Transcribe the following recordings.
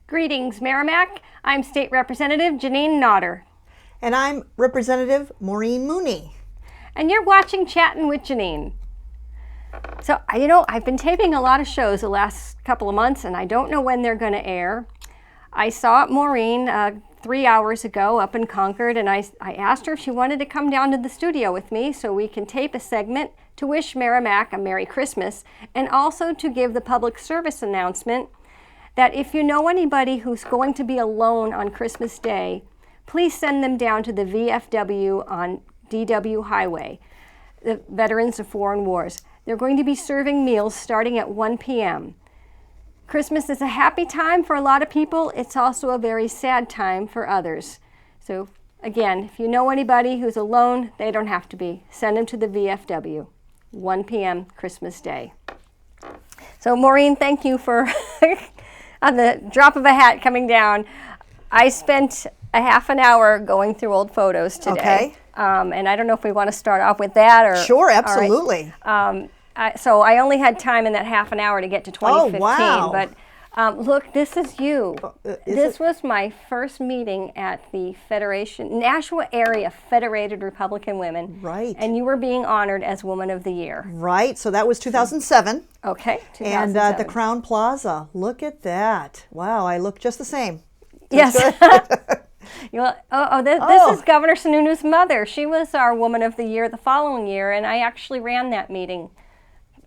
Greetings, Merrimack. I'm State Representative Janine Nodder. And I'm Representative Maureen Mooney. And you're watching Chattin' with Janine. So, I've been taping a lot of shows the last couple of months, and I don't know when they're going to air. I saw Maureen 3 hours ago up in Concord, and I asked her if she wanted to come down to the studio with me so we can tape a segment to wish Merrimack a Merry Christmas, and also to give the public service announcement that if you know anybody who's going to be alone on Christmas Day, please send them down to the VFW on DW Highway, the Veterans of Foreign Wars. They're going to be serving meals starting at 1 p.m. Christmas is a happy time for a lot of people. It's also a very sad time for others. So again, if you know anybody who's alone, they don't have to be. Send them to the VFW, 1 p.m. Christmas Day. So Maureen, thank you for on the drop of a hat coming down. I spent a half an hour going through old photos today. Okay. And I don't know if we want to start off with that or... Sure, absolutely. So I only had time in that half an hour to get to 2015. Oh, wow. But look, this is you. This was my first meeting at the Nashua Area Federated Republican Women. Right. And you were being honored as Woman of the Year. Right, so that was 2007. Okay, 2007. And at the Crown Plaza. Look at that. Wow, I look just the same. Yes. This is Governor Sununu's mother. She was our Woman of the Year the following year, and I actually ran that meeting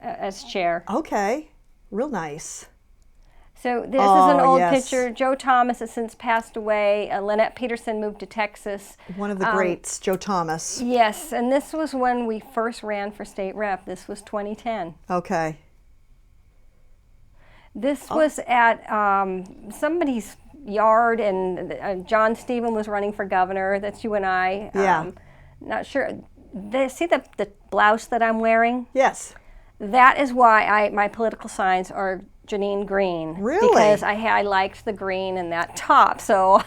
as chair. Okay, real nice. So this is an old yes. picture. Joe Thomas has since passed away. Lynette Peterson moved to Texas. One of the greats, Joe Thomas. Yes, and this was when we first ran for state rep. This was 2010. Okay. This was at somebody's yard, and John Stephen was running for governor. That's you and I. Yeah. Not sure. See the blouse that I'm wearing? Yes. That is why my political signs are Janine Green. Really? Because I liked the green in that top. So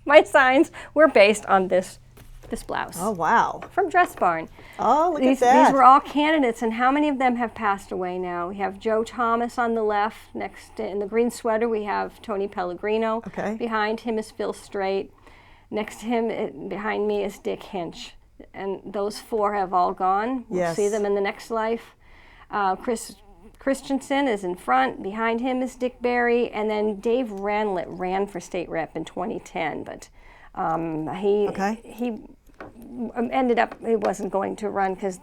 my signs were based on this blouse. Oh, wow. From Dress Barn. Oh, look at that. These were all candidates, and how many of them have passed away now? We have Joe Thomas on the left. Next, in the green sweater, we have Tony Pellegrino. Okay. Behind him is Phil Strait. Next to him, behind me, is Dick Hinch. And those four have all gone. We'll Yes. see them in the next life. Chris Christensen is in front. Behind him is Dick Berry. And then Dave Ranlett ran for state rep in 2010. But he ended up, he wasn't going to run because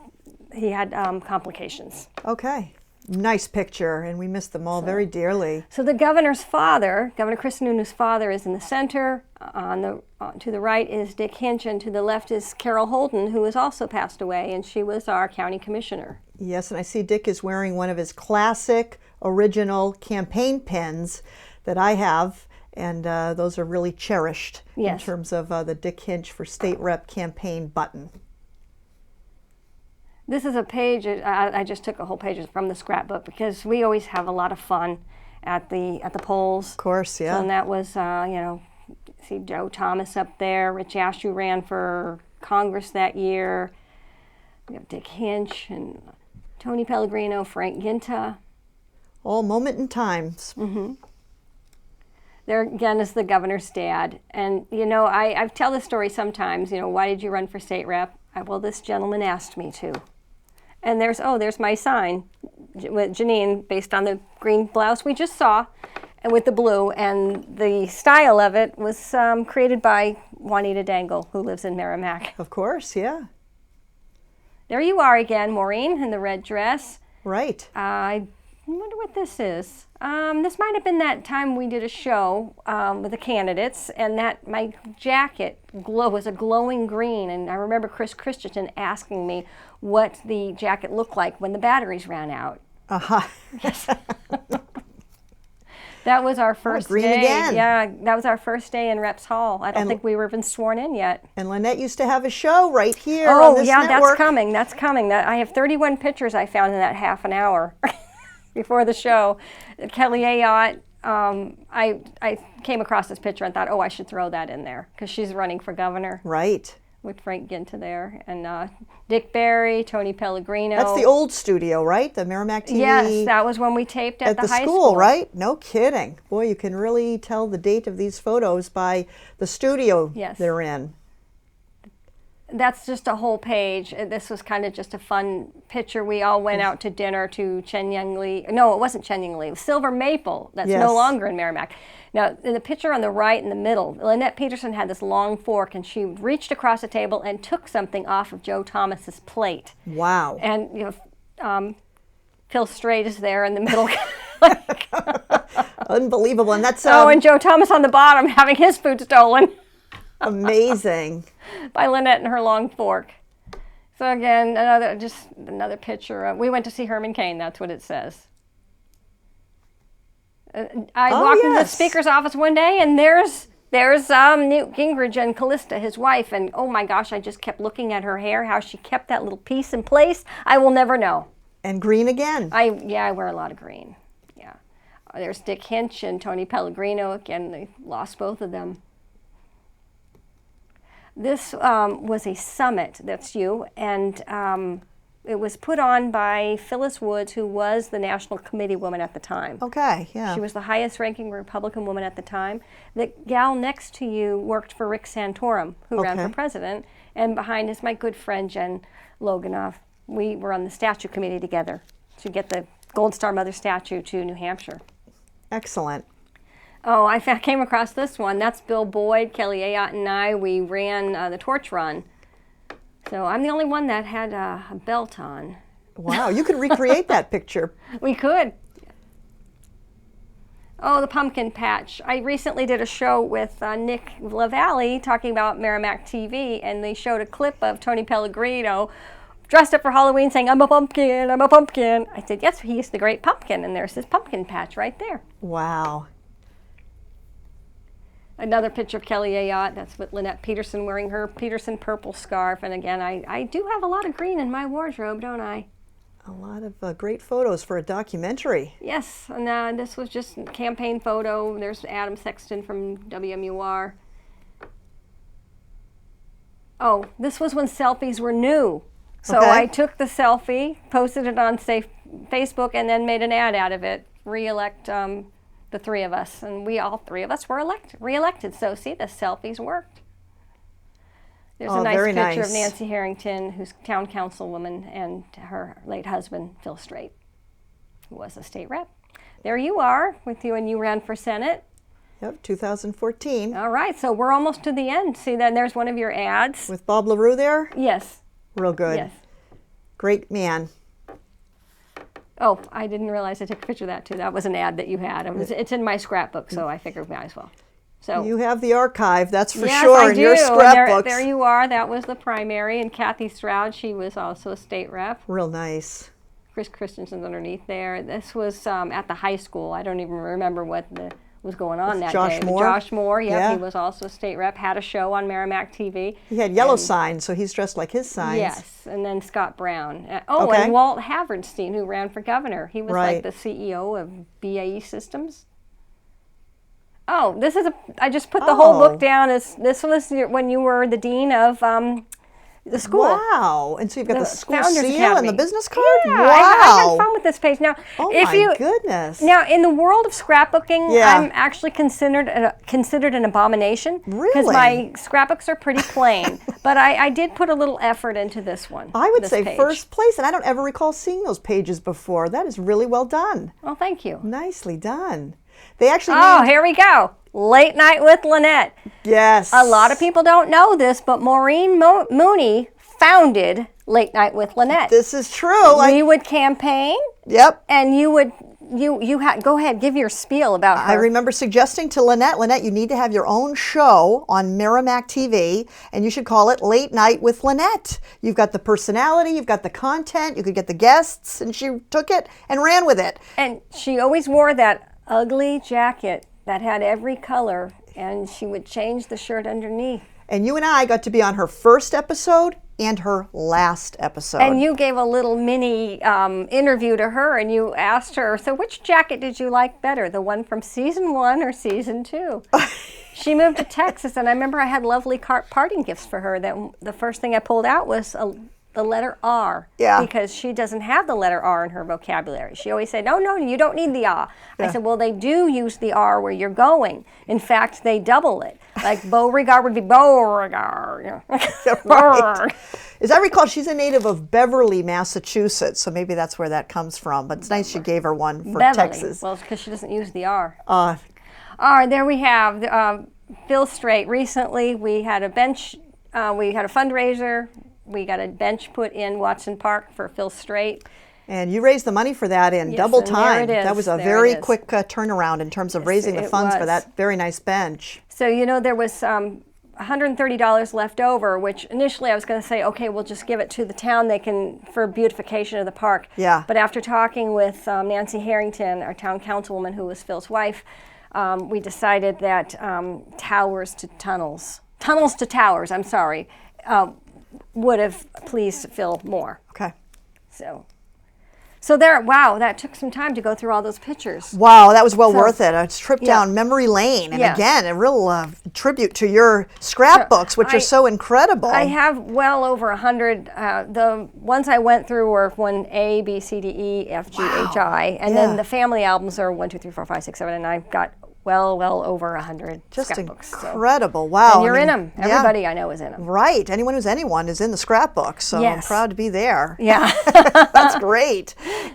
he had complications. Okay. Nice picture, and we miss them all very dearly. So the governor's father, Governor Chris Sununu's father, is in the center. To the right is Dick Hinch, and to the left is Carol Holden, who has also passed away, and she was our county commissioner. Yes, and I see Dick is wearing one of his classic, original campaign pins that I have, and those are really cherished Yes. in terms of the Dick Hinch for State Rep campaign button. This is a page, I just took a whole page from the scrapbook because we always have a lot of fun at the polls. Of course, yeah. So, and that was, see Joe Thomas up there. Rich Ashew ran for Congress that year. We have Dick Hinch and Tony Pellegrino, Frank Ginta. All moment in times. Mm-hmm. There again is the governor's dad. And, I tell this story sometimes, why did you run for state rep? Well, this gentleman asked me to. And there's my sign with Janine based on the green blouse we just saw and with the blue. And the style of it was created by Juanita Dangle, who lives in Merrimack. Of course, yeah. There you are again, Maureen, in the red dress. Right. I wonder what this is. This might have been that time we did a show with the candidates, and that my jacket was a glowing green. And I remember Chris Christensen asking me what the jacket looked like when the batteries ran out. Yes. That was our first green day. again. Yeah, that was our first day in Reps Hall. I don't think we were even sworn in yet. And Lynette used to have a show right here on this network. That's coming. I have 31 pictures I found in that half an hour. before the show. Kelly Ayotte, I came across this picture and thought, oh, I should throw that in there because she's running for governor. Right. With Frank Ginta there. And Dick Barry, Tony Pellegrino. That's the old studio, right? The Merrimack TV. Yes, that was when we taped at the high school, right? No kidding. Boy, you can really tell the date of these photos by the studio they're in. That's just a whole page. This was kind of just a fun picture. We all went out to dinner to Chen Yang Li. No, it wasn't Chen Yang Li. It was Silver Maple. That's no longer in Merrimack. Now, in the picture on the right in the middle, Lynette Peterson had this long fork, and she reached across the table and took something off of Joe Thomas's plate. Wow. And, Phil Strait is there in the middle. Unbelievable. And that's... and Joe Thomas on the bottom having his food stolen. Amazing. By Lynette and her long fork. So again, another picture. We went to see Herman Cain. That's what it says. I walked into the speaker's office one day, and there's Newt Gingrich and Callista, his wife. And oh my gosh, I just kept looking at her hair, how she kept that little piece in place. I will never know. And green again. I wear a lot of green. Yeah. There's Dick Hinch and Tony Pellegrino. Again, they lost both of them. This was a summit, that's you, and it was put on by Phyllis Woods, who was the National Committee woman at the time. Okay, yeah. She was the highest ranking Republican woman at the time. The gal next to you worked for Rick Santorum, who ran for president, and behind is my good friend Jen Loganoff. We were on the statue committee together to get the Gold Star Mother statue to New Hampshire. Excellent. Oh, I came across this one. That's Bill Boyd, Kelly Ayotte, and I. We ran the torch run. So I'm the only one that had a belt on. Wow, you could recreate that picture. We could. Oh, the pumpkin patch. I recently did a show with Nick LaValle talking about Merrimack TV, and they showed a clip of Tony Pellegrino dressed up for Halloween saying, I'm a pumpkin, I'm a pumpkin. I said, yes, he's the great pumpkin, and there's his pumpkin patch right there. Wow. Another picture of Kelly Ayotte. That's with Lynette Peterson wearing her Peterson purple scarf. And again, I do have a lot of green in my wardrobe, don't I? A lot of great photos for a documentary. Yes, and this was just a campaign photo. There's Adam Sexton from WMUR. Oh, this was when selfies were new. So I took the selfie, posted it on Facebook, and then made an ad out of it. Re-elect the three of us, and all three of us were re-elected. So see, the selfies worked. There's a nice picture of Nancy Harrington, who's town councilwoman, and her late husband, Phil Strait, who was a state rep. There you are, with you, and you ran for Senate. Yep, 2014. All right, so we're almost to the end. See, then there's one of your ads. With Bob LaRue there? Yes. Real good. Yes. Great man. Oh, I didn't realize I took a picture of that too. That was an ad that you had. It's in my scrapbook, so I figured we might as well. So you have the archive, that's for yes, sure, I in do. your scrapbooks. There you are. That was the primary. And Kathy Stroud, she was also a state rep. Real nice. Chris Christensen's underneath there. This was at the high school. I don't even remember what was going on that Josh day. Moore? Josh Moore, yeah, he was also a state rep, had a show on Merrimack TV. He had yellow signs, so he's dressed like his signs. Yes, and then Scott Brown. And Walt Haverstein, who ran for governor. He was like the CEO of BAE Systems. Oh, I just put the whole book down. This was when you were the dean of the school. Wow. And so you've got the school Founders seal Academy. and the business card? Yeah, wow. I had fun with this page. Now, goodness. Now, in the world of scrapbooking, I'm actually considered an abomination. Really? Because my scrapbooks are pretty plain. But I did put a little effort into this one. I would say first place, and I don't ever recall seeing those pages before. That is really well done. Well, thank you. Nicely done. They actually here we go. Late Night with Lynette. Yes. A lot of people don't know this, but Maureen Mooney founded Late Night with Lynette. This is true. We would campaign. Yep. And you would go ahead, give your spiel about her. I remember suggesting to Lynette, you need to have your own show on Merrimack TV, and you should call it Late Night with Lynette. You've got the personality, you've got the content, you could get the guests, and she took it and ran with it. And she always wore that ugly jacket that had every color, and she would change the shirt underneath. And you and I got to be on her first episode and her last episode. And you gave a little mini interview to her, and you asked her, so which jacket did you like better, the one from season 1 or season 2? She moved to Texas, and I remember I had lovely parting gifts for her. That the first thing I pulled out was the letter R. Yeah. Because she doesn't have the letter R in her vocabulary. She always said, no, you don't need the R. Yeah. I said, well, they do use the R where you're going. In fact, they double it. Like Beauregard would be Beauregard. You know. Right. As I recall, she's a native of Beverly, Massachusetts, so maybe that's where that comes from. But it's nice you gave her one for Beverly. Texas. Well, it's because she doesn't use the R. Uh, All right, there we have Phil Strait. Recently, we had a bench, we had a fundraiser. We got a bench put in Watson Park for Phil Strait. And you raised the money for that in Yes, double and there time. it is. That was a There very it is. quick turnaround in terms of raising the it funds for was. that very nice bench. So, you know, there was $130 left over, which initially I was going to say, okay, we'll just give it to the town. They can, for beautification of the park. Yeah. But after talking with Nancy Harrington, our town councilwoman, who was Phil's wife, we decided that tunnels to towers, I'm sorry, would have pleased Phil more. Okay. So there, wow, that took some time to go through all those pictures. Wow, that was well worth it. A trip down memory lane. And Yes. again, a real tribute to your scrapbooks, which are so incredible. I have well over 100. The ones I went through were 1A, B, C, D, E, F, G, H, I. And Yeah. then the family albums are 1, 2, 3, 4, 5, 6, 7, and I've got well over 100 Just scrapbooks. incredible. Wow. And you're I in mean, them. Everybody I know is in them. Right. Anyone who's anyone is in the scrapbook. So I'm Yes. proud to be there. Yeah. That's great.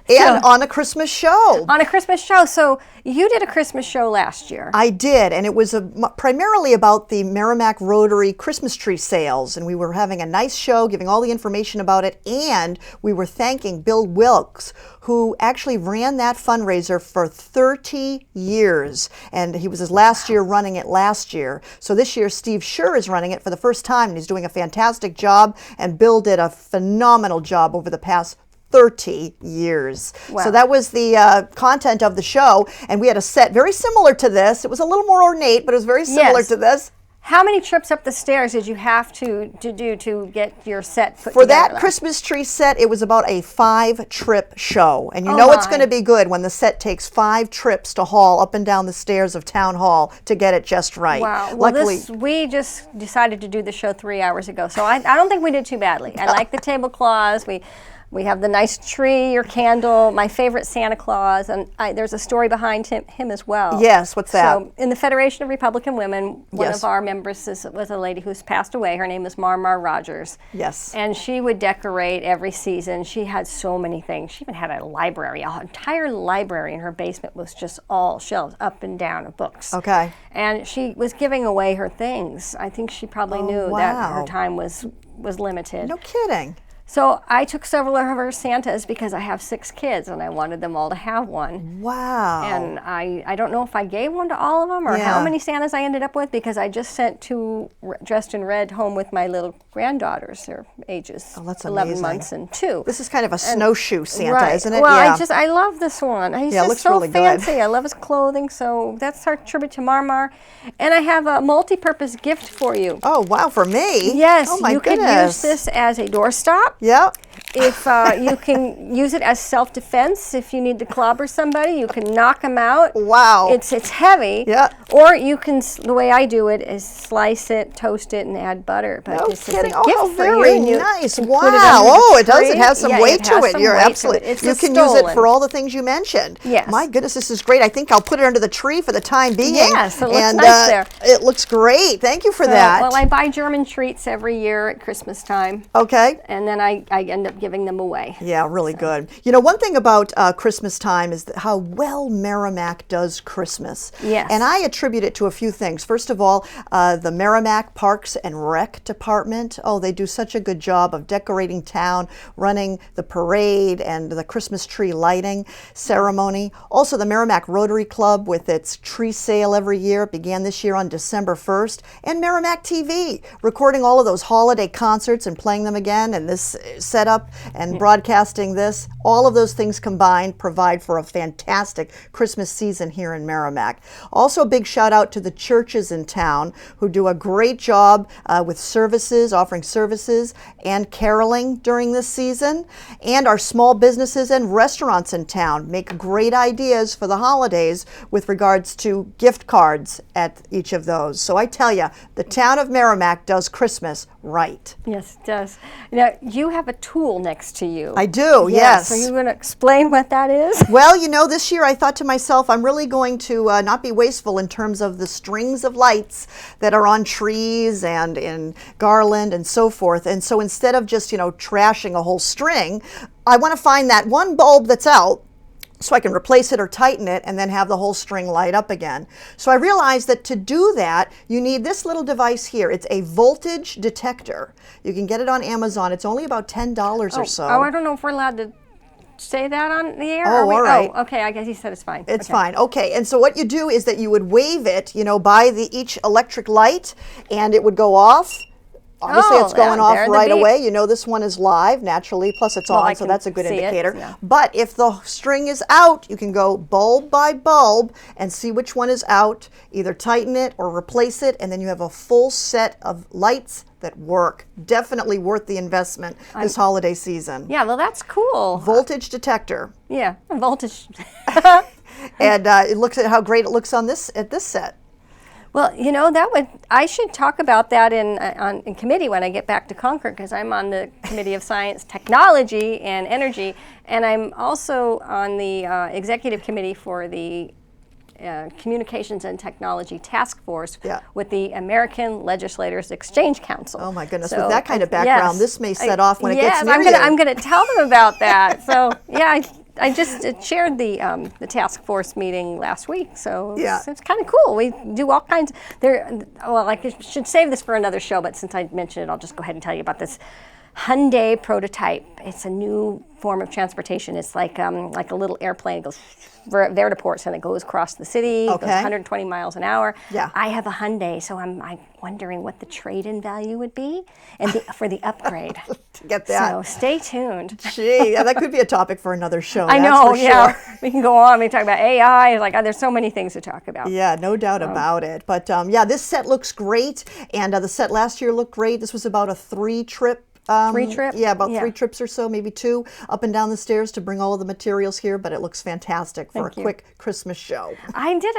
And on a Christmas show. On a Christmas show. So you did a Christmas show last year. I did, and it was primarily about the Merrimack Rotary Christmas tree sales, and we were having a nice show, giving all the information about it, and we were thanking Bill Wilkes, who actually ran that fundraiser for 30 years, and he was his last year running it last year. So this year, Steve Schur is running it for the first time, and he's doing a fantastic job, and Bill did a phenomenal job over the past 30 years. Wow. So that was the content of the show, and we had a set very similar to this. It was a little more ornate, but it was very similar Yes. to this. How many trips up the stairs did you have to do to get your set put For together? that Christmas tree set, it was about a 5-trip show. And you Oh know it's my. going to be good when the set takes 5 trips to haul up and down the stairs of Town Hall to get it just right. Wow. Well, Luckily, we just decided to do the show 3 hours ago, so I don't think we did too badly. I like the tablecloths. We have the nice tree or candle, my favorite Santa Claus, and there's a story behind him as well. Yes, what's that? So in the Federation of Republican Women, one Yes. of our members was a lady who's passed away. Her name is Mar Rogers. Yes. And she would decorate every season. She had so many things. She even had a library. An entire library in her basement was just all shelves up and down of books. Okay. And she was giving away her things. I think she probably knew wow. that her time was limited. No kidding. So I took several of her Santas because I have 6 kids and I wanted them all to have one. Wow. And I don't know if I gave one to all of them or Yeah. how many Santas I ended up with, because I just sent 2 dressed in red home with my little granddaughters. Their ages that's 11 amazing. months and 2. This is kind of a snowshoe Santa, Right. isn't it? Well, yeah. I love this one. He's Yeah, it just looks so really good. fancy. I love his clothing, so that's our tribute to Marmar. And I have a multi-purpose gift for you. Oh, wow, for me? Yes, Oh, my you could goodness. use this as a doorstop. Yeah. If you can use it as self-defense, if you need to clobber somebody, you can knock them out. Wow. It's heavy. Yeah. Or you can, the way I do it is slice it, toast it, and add butter. But No this kidding. is a Oh, gift how for very you. and you nice. can Wow. put it under the Oh, it does. It tree. has some Yeah, weight to has it. some You're weight to absolutely. it. It's You a can use it stolen. for all the things you mentioned. Yes. My goodness, this is great. I think I'll put it under the tree for the time being. Yes, it looks and, nice there. It looks great. Thank you for So, that. well, I buy German treats every year at Christmas time, Okay. and then I end up giving them away. Yeah, really good. You know, one thing about Christmas time is how well Merrimack does Christmas. Yes. And I attribute it to a few things. First of all, the Merrimack Parks and Rec Department. Oh, they do such a good job of decorating town, running the parade and the Christmas tree lighting ceremony. Also, the Merrimack Rotary Club with its tree sale every year. It began this year on December 1st. And Merrimack TV, recording all of those holiday concerts and playing them again. And this setup and broadcasting this, all of those things combined provide for a fantastic Christmas season here in Merrimack. Also, a big shout out to the churches in town who do a great job with services, offering services and caroling during this season. And our small businesses and restaurants in town make great ideas for the holidays with regards to gift cards at each of those. So I tell you, the town of Merrimack does Christmas right. Yes, it does. Now, you have a tool next to you. I do, yes. Are you going to explain what that is? Well, you know, this year I thought to myself, I'm really going to not be wasteful in terms of the strings of lights that are on trees and in garland and so forth. And so instead of just, trashing a whole string, I want to find that one bulb that's out so I can replace it or tighten it and then have the whole string light up again. So I realized that to do that, you need this little device here. It's a voltage detector. You can get it on Amazon. It's only about $10 or so. Oh, I don't know if we're allowed to say that on the air. Oh, all right. Oh, okay, I guess he said it's fine. It's fine. Okay, and so what you do is that you would wave it, by each electric light, and it would go off. Obviously, it's going off right away. This one is live naturally, plus it's on, so that's a good indicator. Yeah. But if the string is out, you can go bulb by bulb and see which one is out, either tighten it or replace it, and then you have a full set of lights that work. Definitely worth the investment this holiday season. Yeah, well, that's cool. Voltage detector. Yeah, voltage. And it looks at how great it looks on this set. Well, I should talk about that in committee when I get back to Concord, because I'm on the Committee of Science, Technology, and Energy, and I'm also on the executive committee for the Communications and Technology Task Force with the American Legislators Exchange Council. Oh my goodness! With that kind of background, this may set off when it gets near you. I'm going to tell them about that. So I just chaired the task force meeting last week, so it's kind of cool. We do all kinds. I should save this for another show, but since I mentioned it, I'll just go ahead and tell you about this Hyundai prototype. It's a new form of transportation. It's like a little airplane. It goes vertiports and it goes across the city. It goes 120 miles an hour. Yeah. I have a Hyundai, so I'm wondering what the trade-in value would be and for the upgrade. To get that. So stay tuned. Gee, that could be a topic for another show. I know, for sure. We can go on. We talk about AI. There's so many things to talk about. Yeah, no doubt about it. But this set looks great, and the set last year looked great. This was about a 3-trip. 3-trip? Yeah, about 3 trips or so, maybe 2, up and down the stairs to bring all of the materials here, but it looks fantastic for a quick Christmas show. I did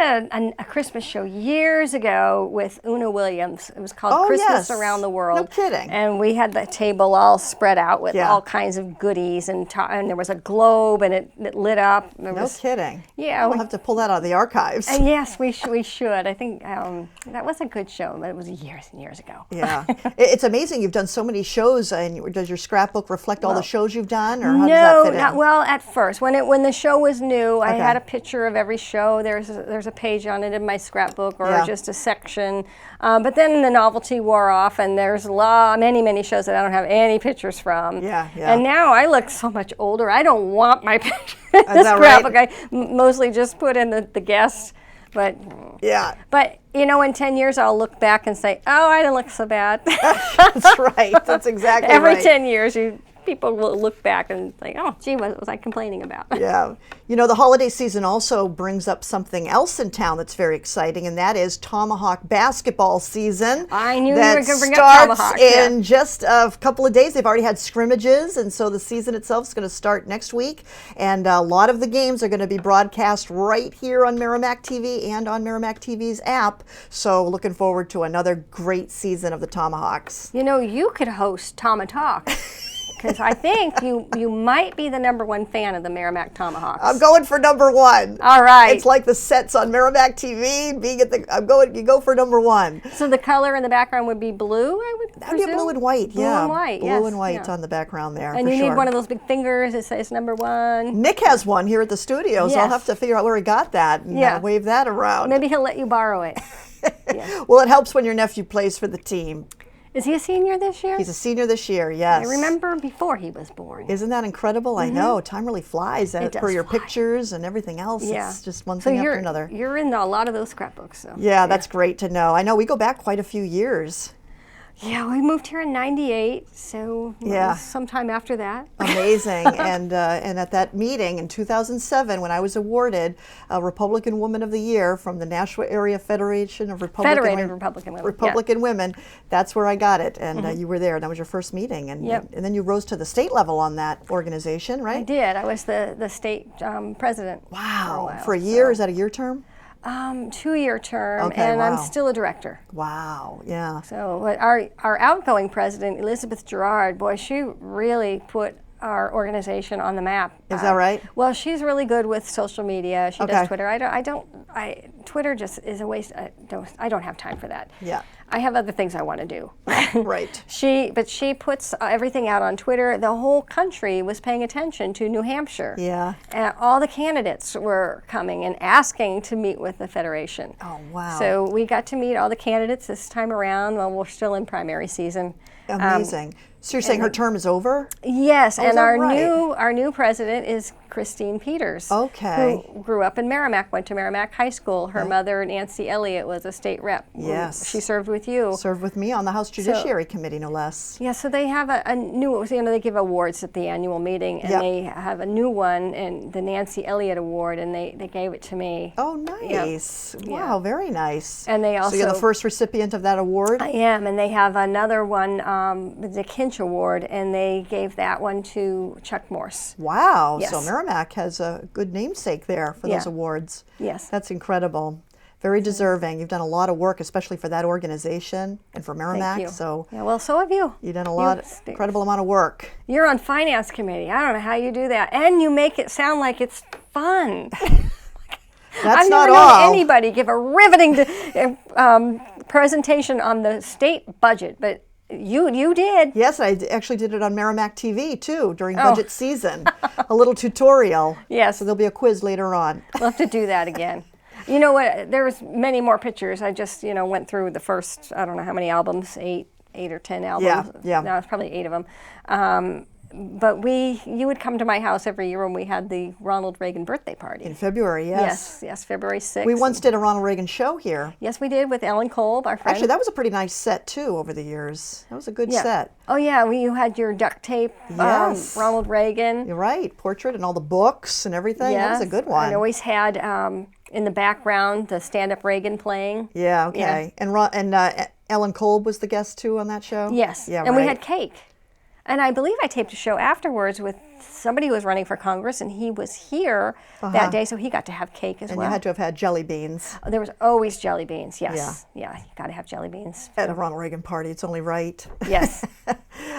a Christmas show years ago with Una Williams. It was called Christmas Around the World. No kidding. And we had the table all spread out with all kinds of goodies, and there was a globe, and it lit up. No kidding. Yeah. We'll have to pull that out of the archives. And yes, we should. I think that was a good show, but it was years and years ago. Yeah. It's amazing. You've done so many shows. And does your scrapbook reflect all the shows you've done, or how does that fit in? Well, at first, when the show was new, I had a picture of every show. There's a page on it in my scrapbook, or just a section. But then the novelty wore off, and there's many shows that I don't have any pictures from. Yeah. And now I look so much older. I don't want my picture in the scrapbook. Right? I mostly just put in the guests. But in 10 years, I'll look back and say, oh, I didn't look so bad. That's right. That's exactly Every right. 10 years, people will look back and think, oh, gee, what was I complaining about? Yeah. The holiday season also brings up something else in town that's very exciting, and that is Tomahawk basketball season. I knew you were going to bring up Tomahawk. Tomahawk. In just a couple of days. They've already had scrimmages, and so the season itself is going to start next week. And a lot of the games are going to be broadcast right here on Merrimack TV and on Merrimack TV's app. So looking forward to another great season of the Tomahawks. You could host Talk. Because I think you might be the #1 fan of the Merrimack Tomahawks. I'm going for #1. All right. It's like the sets on Merrimack TV. You go for #1. So the color in the background would be blue, I would That'd be blue and white. Blue and white. Blue and white on the background there. And for you sure. need one of those big fingers that says #1. Nick has one here at the studio, so I'll have to figure out where he got that and wave that around. Maybe he'll let you borrow it. Well, it helps when your nephew plays for the team. Is he a senior this year? He's a senior this year, yes. I remember before he was born. Isn't that incredible? I know. Time really flies. Per your pictures and everything else. Yeah. It's just one thing after another. You're in a lot of those scrapbooks. So. Yeah, that's great to know. I know we go back quite a few years. Yeah, we moved here in '98, so it Yeah. was sometime after that. Amazing. And at that meeting in 2007, when I was awarded Republican Woman of the Year from the Nashua Area Federation of Federated Republican Women. Republican Women, that's where I got it. And you were there, and that was your first meeting. And, Yep. and then you rose to the state level on that organization, right? I did. I was the state president. Wow. while, For a year? so- Is that a year term? 2-year term, Okay, and I'm wow. still a director. Wow. Yeah. So but our outgoing president, Elizabeth Gerard, boy, she really put our organization on the map. Is that right? Well, she's really good with social media. She Okay. does Twitter. Twitter just is a waste. I don't have time for that. Yeah. I have other things I want to do. Right. But she puts everything out on Twitter. The whole country was paying attention to New Hampshire. Yeah. And all the candidates were coming and asking to meet with the Federation. Oh, wow. So we got to meet all the candidates this time around while we're still in primary season. Amazing. So you're saying her term is over? Yes, is and that our right? new president is Christine Peters. Okay. Who grew up in Merrimack, went to Merrimack High School. Her mother, Nancy Elliott, was a state rep. Yes. She served with you. Served with me on the House Judiciary Committee, no less. Yeah, so they have a new, they give awards at the annual meeting, and Yep. they have a new one, and the Nancy Elliott Award, and they gave it to me. Oh, nice. Yep. Wow, very nice. And they So you're the also- first recipient of that award? I am, and they have another one, the Kinch Award, and they gave that one to Chuck Morse. Wow. So Yes. Merrimack has a good namesake there for those Yeah. awards. Yes. That's incredible. Very deserving. You've done a lot of work, especially for that organization and for Merrimack. Thank you. So Yeah, well, so have you. you've done a lot, incredible amount of work. You're on finance committee. I don't know how you do that, and you make it sound like it's fun. That's I've not never known all. anybody give a riveting presentation on the state budget, but you did. Yes, I actually did it on Merrimack TV too during Oh. budget season. A little tutorial. Yes. So there'll be a quiz later on. We'll have to do that again. You know what? There was many more pictures. I just went through the first, I don't know how many albums, eight or 10 albums. Yeah. No, it's probably 8 of them. But you would come to my house every year when we had the Ronald Reagan birthday party. In February, yes. Yes, February 6th. We once did a Ronald Reagan show here. Yes, we did with Ellen Kolb, our friend. Actually, that was a pretty nice set too over the years. That was a good Yeah. set. Oh yeah, you had your duct tape, Yes. Ronald Reagan. You're right. Portrait and all the books and everything. That was a good one. I always had in the background the stand-up Reagan playing. Yeah, okay. And Ellen Kolb was the guest too on that show? Yes, Yeah, and we right. had cake. And I believe I taped a show afterwards with somebody who was running for Congress, and he was here that day, so he got to have cake as And well. you had to have had jelly beans There was always jelly beans, yes. Yeah, you got to have jelly beans. at a Ronald Reagan party. It's only right. Yes,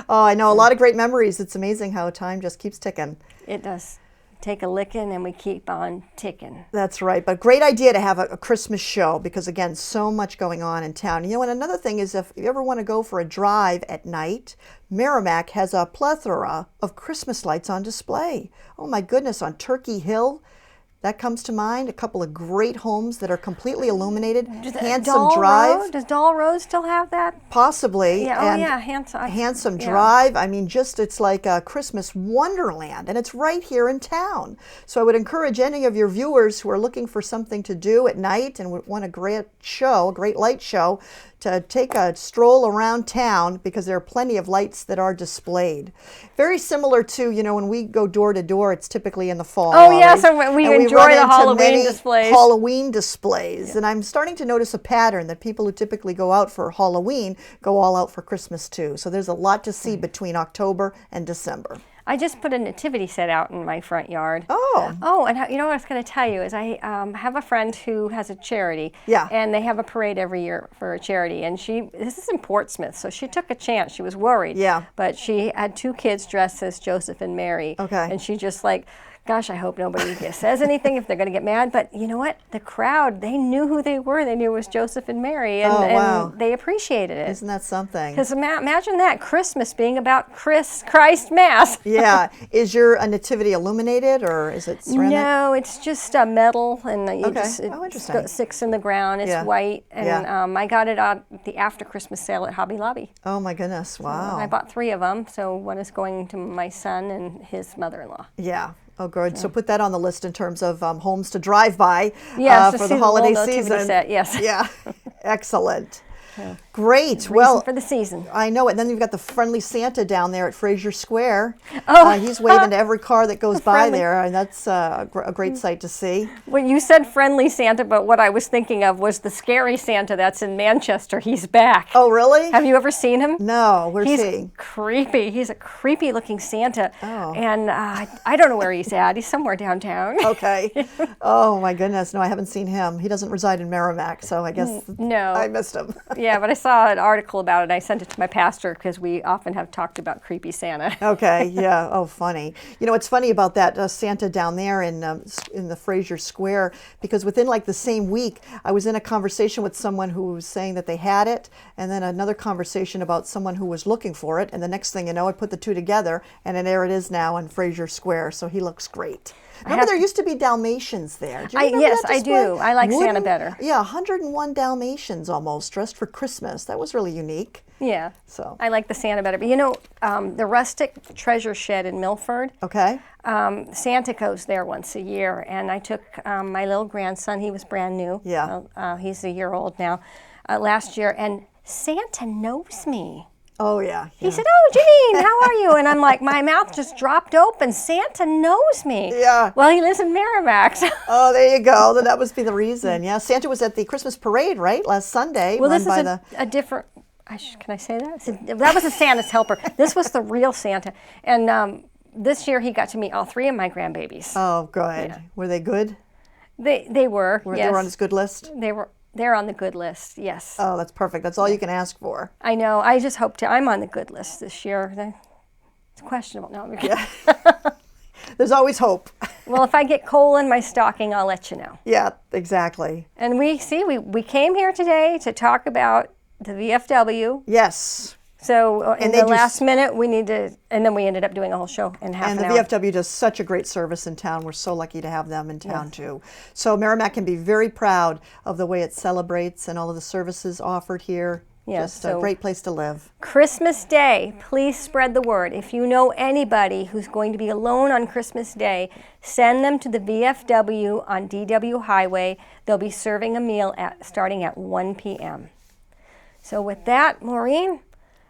Oh, I know. A lot of great memories. It's amazing how time just keeps ticking. it does. Take a licking and we keep on ticking. That's right. But great idea to have a Christmas show because, again, so much going on in town. And another thing is if you ever want to go for a drive at night, Merrimack has a plethora of Christmas lights on display. Oh, my goodness, on Turkey Hill. That comes to mind. A couple of great homes that are completely illuminated. Handsome Doll Drive. Road? Does Doll Road still have that? Possibly. Yeah, And Handsome. Yeah. Drive. I mean, it's like a Christmas wonderland, and it's right here in town. So I would encourage any of your viewers who are looking for something to do at night and want a great light show, to take a stroll around town because there are plenty of lights that are displayed. Very similar to, when we go door to door, it's typically in the fall. Oh, yeah, always. so we And enjoy run the into Halloween many displays. Halloween displays. And I'm starting to notice a pattern that people who typically go out for Halloween go all out for Christmas too. So there's a lot to see between October and December. I just put a nativity set out in my front yard. Oh. Oh, and you know what I was going to tell you is I have a friend who has a charity. Yeah. And they have a parade every year for a charity. And this is in Portsmouth, so she took a chance. She was worried. Yeah. But she had 2 kids dressed as Joseph and Mary. Okay. And she just gosh, I hope nobody says anything if they're going to get mad. But you know what? The crowd, they knew who they were. They knew it was Joseph and Mary. And, wow. and they appreciated it. Isn't that something? Because imagine that, Christmas being about Christ Mass. Yeah. Is your nativity illuminated or is it ceramic? No, it's just metal, and Okay. Oh, interesting. sticks in the ground. It's Yeah. white, and Yeah. I got it at the after Christmas sale at Hobby Lobby. Oh my goodness. Wow. I bought 3 of them, so one is going to my son and his mother-in-law. Yeah. Oh, good. So put that on the list in terms of homes to drive by Yes, to for see the holiday little nativity season. set, yes. Yeah. Excellent. Great. Reason Well, for the season. I know it. And then you've got the friendly Santa down there at Fraser Square. Oh. He's waving to every car that goes by Friendly. there, and that's a great sight to see. Well, you said friendly Santa, but what I was thinking of was the scary Santa that's in Manchester. He's back. Oh, really? Have you ever seen him? No, where's He's he? creepy. He's a creepy looking Santa. Oh. And I don't know where he's at. He's somewhere downtown. Okay. Oh, my goodness. No, I haven't seen him. He doesn't reside in Merrimack, so I guess No. I missed him. Yeah, but I saw an article about it. I sent it to my pastor because we often have talked about creepy Santa. Okay, yeah. Oh, funny. You know, it's funny about that Santa down there in the Fraser Square, because within like the same week, I was in a conversation with someone who was saying that they had it, and then another conversation about someone who was looking for it, and the next thing you know, I put the two together, and then there it is now in Fraser Square, so he looks great. Remember, there used to be Dalmatians there. Do you remember Yes, that I display? do. I like Santa better. Yeah, 101 Dalmatians almost, dressed for Christmas. That was really unique. Yeah. So. I like the Santa better. But you know, the Rustic Treasure Shed in Milford, Okay. Santa goes there once a year. And I took my little grandson, he was brand new. Yeah. He's a year old now, last year. And Santa knows me. Oh, yeah. He said, "Oh, Janine, how are you?" And I'm like, my mouth just dropped open. Santa knows me. Yeah. Well, he lives in Merrimack. So. Oh, there you go. Then that must be the reason. Yeah, Santa was at the Christmas parade, right, last Sunday. Well, run this by is a different. Can I say that? That was a Santa's helper. This was the real Santa. And this year he got to meet all three of my grandbabies. Oh, good. Yeah. Were they good? They were. They Yes. were on his good list? They're on the good list. Yes. Oh, that's perfect. That's all you can ask for. I know. I just hope I'm on the good list this year. It's questionable. No. Yeah. There's always hope. Well, if I get coal in my stocking, I'll let you know. Yeah, exactly. And we came here today to talk about the VFW. Yes. So in they the do last minute, and then we ended up doing a whole show in half And an the hour. VFW does such a great service in town. We're so lucky to have them in town, too. So Merrimack can be very proud of the way it celebrates and all of the services offered here. Yes, Just so- a great place to live. Christmas Day, please spread the word. If you know anybody who's going to be alone on Christmas Day, send them to the VFW on DW Highway. They'll be serving a meal starting at 1 p.m. So with that, Maureen,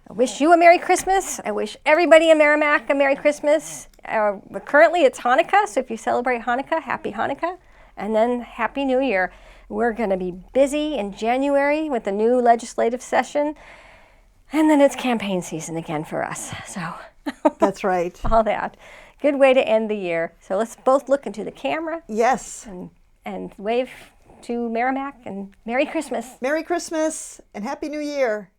I wish you a Merry Christmas. I wish everybody in Merrimack a Merry Christmas. Currently it's Hanukkah, so if you celebrate Hanukkah, Happy Hanukkah, and then Happy New Year. We're going to be busy in January with the new legislative session, and then it's campaign season again for us. So That's right. all that. Good way to end the year. So let's both look into the camera Yes. and wave to Merrimack and Merry Christmas. Merry Christmas and Happy New Year.